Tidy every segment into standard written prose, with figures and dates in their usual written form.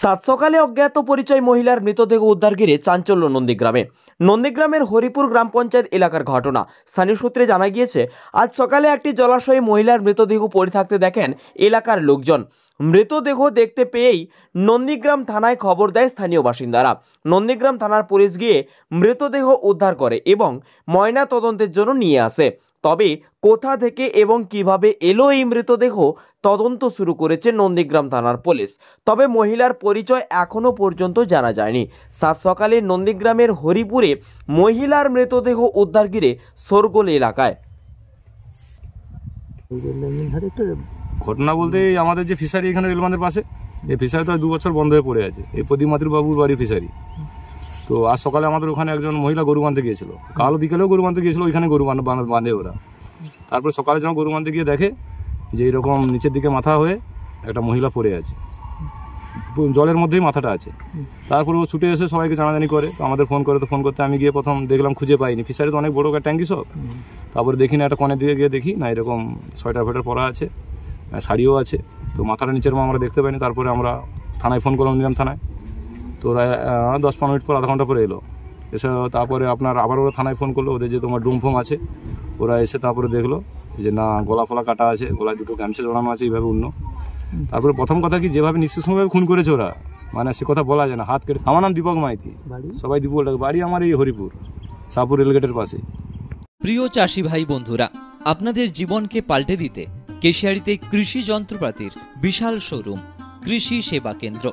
সাত সকালে অজ্ঞাত পরিচয় মহিলার মৃতদেহ উদ্ধার ঘিরে চাঞ্চল্য নন্দীগ্রামে। নন্দীগ্রামের হরিপুর গ্রাম পঞ্চায়েত এলাকার ঘটনা। স্থানীয় সূত্রে জানা গিয়েছে, আজ সকালে একটি জলাশয়ে মহিলার মৃতদেহ পড়ে থাকতে দেখেন এলাকার লোকজন। মৃতদেহ দেখতে পেয়েই নন্দীগ্রাম থানায় খবর দেয় স্থানীয় বাসিন্দারা। নন্দীগ্রাম থানার পুলিশ গিয়ে মৃতদেহ উদ্ধার করে এবং ময়না তদন্তের জন্য নিয়ে আসে। তবে কোথা থেকে এবং কিভাবে এলো এই মৃতদেহ তদন্ত শুরু করেছে নন্দীগ্রাম থানার পুলিশ। তবে মহিলার পরিচয় এখনো পর্যন্ত জানা যায়নি। সাত সকালে নন্দীগ্রামের হরিপুরে মহিলার মৃতদেহ উদ্ধার ঘিরে শোরগোল এলাকায়। ঘটনা বলতে আমাদের যে ফিশারি এখানে রেলবাঁধের পাশে, এই ফিশারি তো 2 বছর বন্ধ হয়ে পড়ে আছে। এই প্রদীপ মাতৃবাবুর বাড়ির ফিশারি। তো আজ সকালে আমাদের ওখানে একজন মহিলা গরু বাঁধতে গিয়েছিল, কাল বিকেলেও গরু বাঁধতে গিয়েছিল, ওইখানে গরু বাঁধে ওরা। তারপরে সকালে যখন গরু বাঁধতে গিয়ে দেখে যে এরকম নিচের দিকে মাথা হয়ে একটা মহিলা পড়ে আছে, জলের মধ্যেই মাথাটা আছে। তারপরে ও ছুটে এসে সবাইকে জানাজানি করে। তো আমাদের ফোন করতে আমি গিয়ে প্রথম দেখলাম, খুঁজে পাইনি। ফিশারি তো অনেক বড় ট্যাঙ্কি সব। তারপরে দেখি না, একটা কনের দিকে গিয়ে দেখি না, এরকম সোয়েটার ফোয়েটার পরা আছে, শাড়িও আছে। তো মাথাটা নিচের আমরা দেখতে পাইনি। তারপরে আমরা থানায় ফোন করলাম, নিলাম থানায়। তো ওরা 10-15 মিনিট পর, আধা ঘন্টা পরে এলো। এসে তারপরে আবার ওরা থানায় ফোন করলো, ওদের যে তোমার ডুম ফোম আছে, ওরা এসে তারপরে দেখলো যে না, গলা ফলা কাটা আছে, গলায় 2টো গামছা জড়ানো আছে, এইভাবে অন্য। তারপরে প্রথম কথা কি, যেভাবে নিঃশংসভাবে খুন করেছে ওরা, মানে সে কথা বলা যায় না। হাত কেটে। আমার নাম দীপক মাইতি, সবাই দীপক ডাকে। বাড়ি আমার এই হরিপুর, শাহপুর রেলগেটের পাশে। প্রিয় চাষি ভাই বন্ধুরা, আপনাদের জীবনকে পাল্টে দিতে কেশিয়াড়িতে কৃষি যন্ত্রপাতির বিশাল শোরুম কৃষি সেবা কেন্দ্র,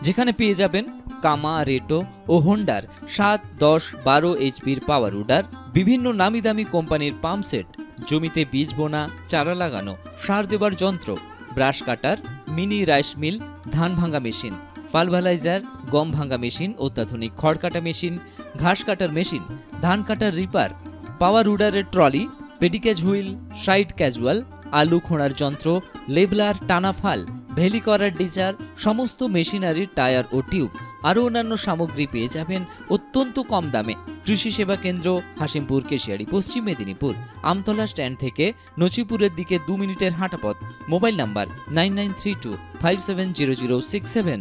যেখানে পেয়ে যাবেন কামা, রেটো ও হোন্ডার 7, 10, 12 এইচপির পাওয়ার উডার, বিভিন্ন নামি দামি কোম্পানির পাম্প সেট, জমিতে বীজ বোনা, চারা লাগানো, সার দেবার যন্ত্র, brush cutter, mini rice mill, ধান ভাঙা মেশিন, পালভালাইজার, গম ভাঙা মেশিন, অত্যাধুনিক খড় কাটা মেশিন, ঘাস কাটার মেশিন, ধান কাটার রিপার, পাওয়ার উডারের ট্রলি, পেডিক্যাজ হুইল, সাইড ক্যাজুয়াল, আলু খোঁড়ার যন্ত্র, লেবলার, টানা ফাল, ভেলি করার ডিজার, সমস্ত মেশিনারির টায়ার ও টিউব, আরও অন্যান্য সামগ্রী পেয়ে যাবেন অত্যন্ত কম দামে। কৃষি সেবা কেন্দ্র, হাসিমপুর, কেশিয়াড়ি, পশ্চিম মেদিনীপুর। আমতলা স্ট্যান্ড থেকে নচিপুরের দিকে 2 মিনিটের হাঁটা পথ। Mobile number 9932570067।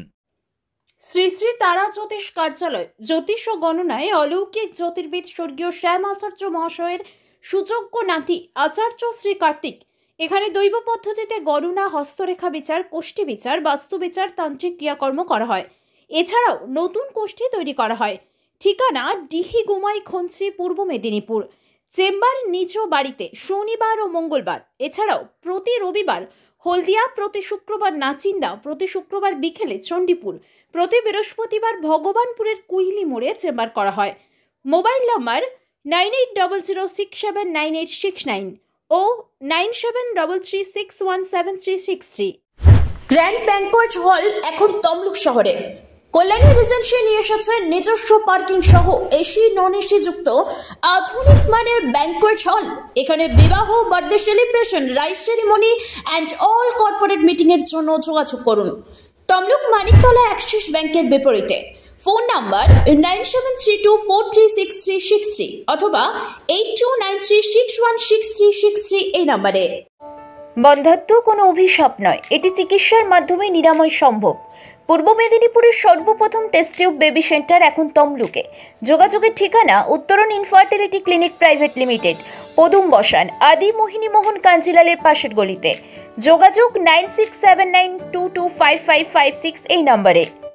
শ্রী শ্রী তারা জ্যোতিষ কার্যালয় জ্যোতিষ ও গণনায় অলৌকিক জ্যোতির্বিদ স্বর্গীয় শ্যাম আচার্য মহাশয়ের সুযোগ্য নাতি আচার্য শ্রী কার্তিক। এখানে দৈব পদ্ধতিতে গণনা, হস্তরেখা বিচার, কোষ্ঠী বিচার, বাস্তু বিচার, তান্ত্রিক ক্রিয়াকর্ম করা হয়। এছাড়াও নতুন কোষ্ঠী তৈরি করা হয়। ঠিকানা ডিহি গুমাই খঞ্চি, পূর্ব মেদিনীপুর। চেম্বার নিজ বাড়িতে শনিবার ও মঙ্গলবার। এছাড়াও প্রতি রবিবার হলদিয়া, প্রতি শুক্রবার নাচিন্দা, প্রতি শুক্রবার বিকেলে চণ্ডীপুর, প্রতি বৃহস্পতিবার ভগবানপুরের কুইলি মোড়ে চেম্বার করা হয়। মোবাইল নাম্বার 9800679869 ও 9733617363। গ্র্যান্ড ব্যাংকোয়েট হল এখন তমলুক শহরে। কল্যাণী রিজেন্সি নিয়ে এসেছে নিজস্ব পার্কিং সহ এসি, নন এসি যুক্ত আধুনিক মানের ব্যাংকোয়েট হল। এখানে বিবাহ, birthday celebration, rice ceremony and all corporate meeting এর জন্য যোগাযোগ করুন। তমলুক মানিকতলা অ্যাক্সিস ব্যাংকের বিপরীতে। ফোন নাম্বার 9732436363 অথবা 8293616363 এই নাম্বারে। বন্ধ্যাত্ব কোনো অভিশাপ নয়, এটি চিকিৎসার মাধ্যমে নিরাময় সম্ভব। পূর্ব মেদিনীপুরের সর্বপ্রথম টেস্ট টিউব বেবি সেন্টার এখন তমলুকে। যোগাযোগের ঠিকানা উত্তরণ ইনফার্টিলিটি ক্লিনিক প্রাইভেট লিমিটেড, পদুম বসান, আদি মোহিনী মোহন কাঞ্জিলালের পাশের গলিতে। যোগাযোগ 9679225556 এই নাম্বারে।